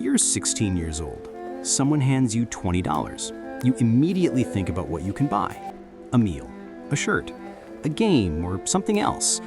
You're 16 years old. Someone hands you $20. You immediately think about what you can buy. A meal, a shirt, a game, or something else.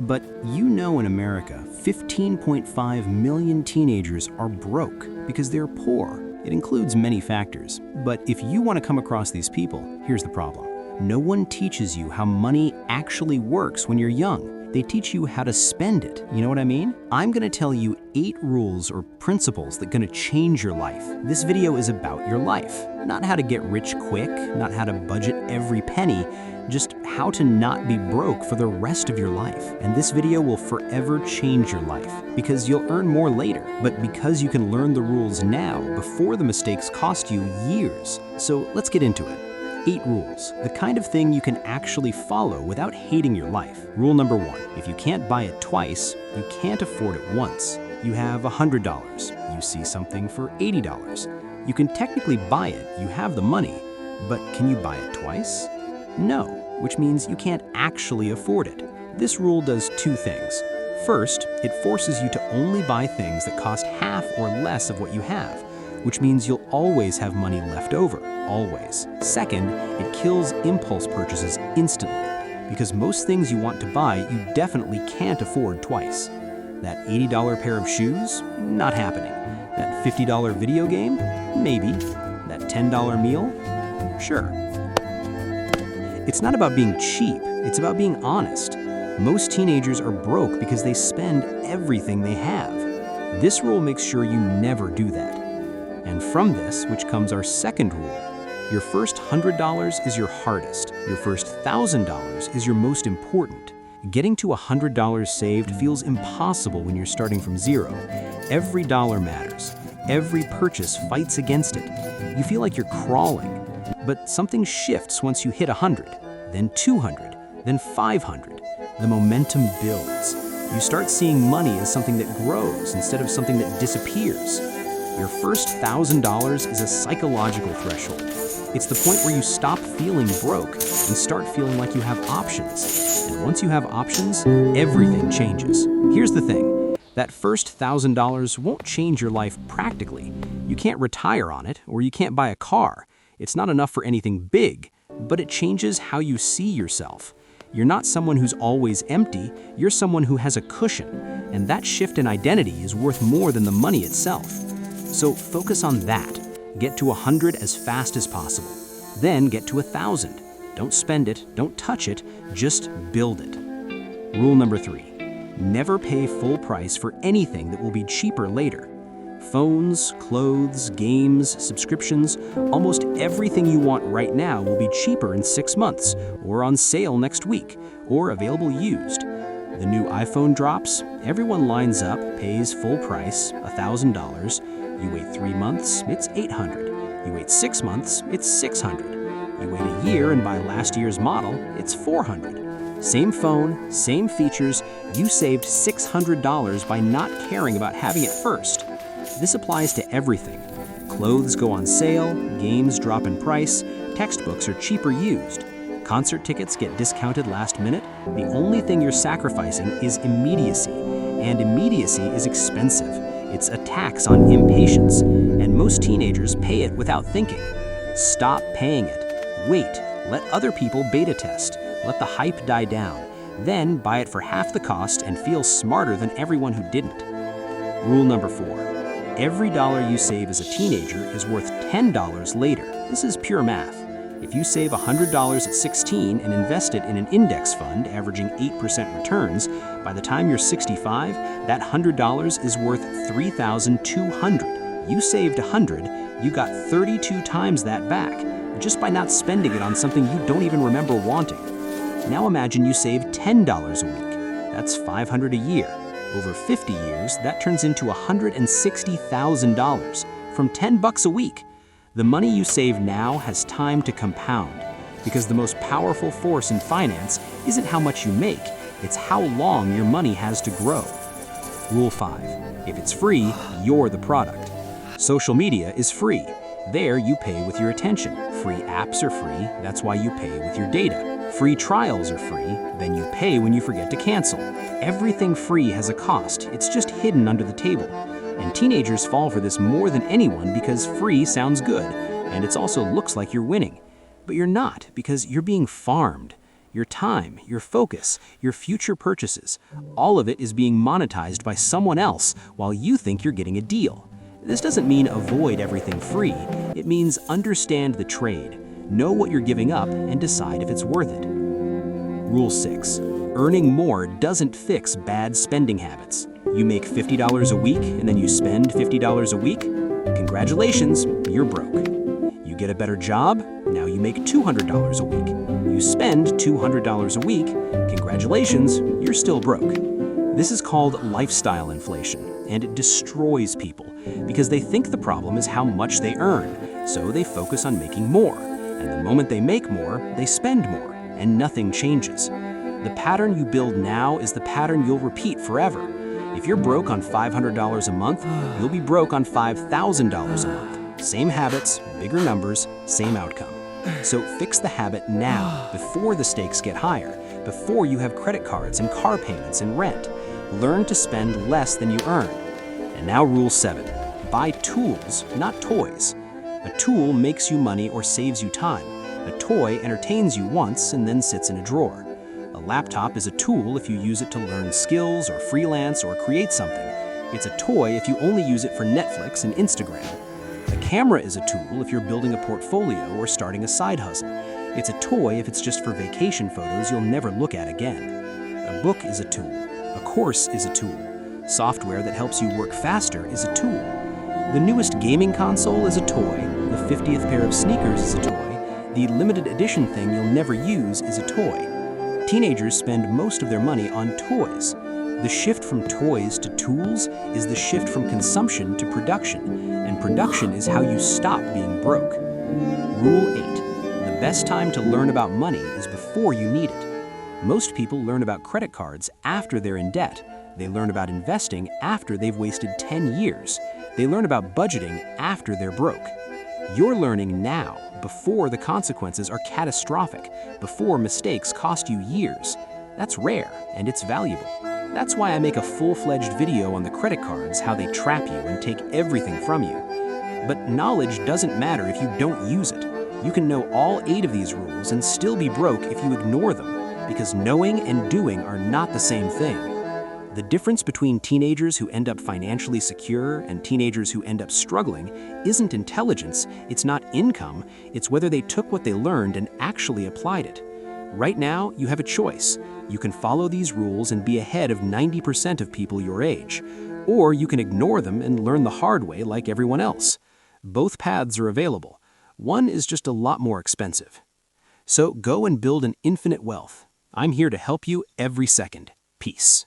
But you know in America, 15.5 million teenagers are broke because they're poor. It includes many factors, but if you want to come across these people, here's the problem. No one teaches you how money actually works when you're young. They teach you how to spend it. You know what I mean? I'm gonna tell you 8 rules or principles that are gonna change your life. This video is about your life. Not how to get rich quick, not how to budget every penny, just how to not be broke for the rest of your life. And this video will forever change your life because you'll earn more later, but because you can learn the rules now before the mistakes cost you years. So let's get into it. 8 rules, the kind of thing you can actually follow without hating your life. Rule number 1, if you can't buy it twice, you can't afford it once. You have $100, you see something for $80. You can technically buy it, you have the money, but can you buy it twice? No, which means you can't actually afford it. This rule does 2 things. First, it forces you to only buy things that cost half or less of what you have, which means you'll always have money left over, always. Second, it kills impulse purchases instantly, because most things you want to buy you definitely can't afford twice. That $80 pair of shoes? Not happening. That $50 video game? Maybe. That $10 meal? Sure. It's not about being cheap, it's about being honest. Most teenagers are broke because they spend everything they have. This rule makes sure you never do that. And from this, which comes our second rule, your first $100 is your hardest. Your first $1,000 is your most important. Getting to $100 saved feels impossible when you're starting from zero. Every dollar matters. Every purchase fights against it. You feel like you're crawling. But something shifts once you hit 100, then 200, then 500. The momentum builds. You start seeing money as something that grows instead of something that disappears. Your first $1,000 is a psychological threshold. It's the point where you stop feeling broke and start feeling like you have options. And once you have options, everything changes. Here's the thing, that first $1,000 won't change your life practically. You can't retire on it, or you can't buy a car. It's not enough for anything big, but it changes how you see yourself. You're not someone who's always empty, you're someone who has a cushion, and that shift in identity is worth more than the money itself. So focus on that. Get to 100 as fast as possible. Then get to 1,000. Don't spend it, don't touch it, just build it. Rule number 3, never pay full price for anything that will be cheaper later. Phones, clothes, games, subscriptions, almost everything you want right now will be cheaper in 6 months, or on sale next week, or available used. The new iPhone drops, everyone lines up, pays full price, $1,000. You wait 3 months, it's $800. You wait 6 months, it's $600. You wait a year and buy last year's model, it's $400. Same phone, same features, you saved $600 by not caring about having it first. This applies to everything. Clothes go on sale, games drop in price, textbooks are cheaper used. Concert tickets get discounted last minute. The only thing you're sacrificing is immediacy, and immediacy is expensive. It's a tax on impatience, and most teenagers pay it without thinking. Stop paying it. Wait, let other people beta test. Let the hype die down. Then buy it for half the cost and feel smarter than everyone who didn't. Rule number 4, every dollar you save as a teenager is worth $10 later. This is pure math. If you save $100 at 16 and invest it in an index fund averaging 8% returns, by the time you're 65, that $100 is worth $3,200. You saved $100, you got 32 times that back, just by not spending it on something you don't even remember wanting. Now imagine you save $10 a week. That's $500 a year. Over 50 years, that turns into $160,000 from $10 a week. The money you save now has time to compound, because the most powerful force in finance isn't how much you make, it's how long your money has to grow. Rule 5, if it's free, you're the product. Social media is free. There you pay with your attention. Free apps are free, that's why you pay with your data. Free trials are free, then you pay when you forget to cancel. Everything free has a cost, it's just hidden under the table. And teenagers fall for this more than anyone because free sounds good, and it also looks like you're winning. But you're not, because you're being farmed. Your time, your focus, your future purchases, all of it is being monetized by someone else while you think you're getting a deal. This doesn't mean avoid everything free. It means understand the trade, know what you're giving up, and decide if it's worth it. Rule 6. Earning more doesn't fix bad spending habits. You make $50 a week and then you spend $50 a week? Congratulations, you're broke. You get a better job, now you make $200 a week. You spend $200 a week, congratulations, you're still broke. This is called lifestyle inflation, and it destroys people because they think the problem is how much they earn, so they focus on making more. And the moment they make more, they spend more, and nothing changes. The pattern you build now is the pattern you'll repeat forever. If you're broke on $500 a month, you'll be broke on $5,000 a month. Same habits, bigger numbers, same outcome. So fix the habit now, before the stakes get higher, before you have credit cards and car payments and rent. Learn to spend less than you earn. And now Rule 7. Buy tools, not toys. A tool makes you money or saves you time. A toy entertains you once and then sits in a drawer. A laptop is a tool if you use it to learn skills or freelance or create something. It's a toy if you only use it for Netflix and Instagram. A camera is a tool if you're building a portfolio or starting a side hustle. It's a toy if it's just for vacation photos you'll never look at again. A book is a tool. A course is a tool. Software that helps you work faster is a tool. The newest gaming console is a toy. The 50th pair of sneakers is a toy. The limited edition thing you'll never use is a toy. Teenagers spend most of their money on toys. The shift from toys to tools is the shift from consumption to production, and production is how you stop being broke. Rule 8. The best time to learn about money is before you need it. Most people learn about credit cards after they're in debt. They learn about investing after they've wasted 10 years. They learn about budgeting after they're broke. You're learning now, before the consequences are catastrophic, before mistakes cost you years. That's rare, and it's valuable. That's why I make a full-fledged video on the credit cards, how they trap you and take everything from you. But knowledge doesn't matter if you don't use it. You can know all 8 of these rules and still be broke if you ignore them, because knowing and doing are not the same thing. The difference between teenagers who end up financially secure and teenagers who end up struggling isn't intelligence, it's not income, it's whether they took what they learned and actually applied it. Right now, you have a choice. You can follow these rules and be ahead of 90% of people your age, or you can ignore them and learn the hard way like everyone else. Both paths are available. One is just a lot more expensive. So go and build an infinite wealth. I'm here to help you every second. Peace.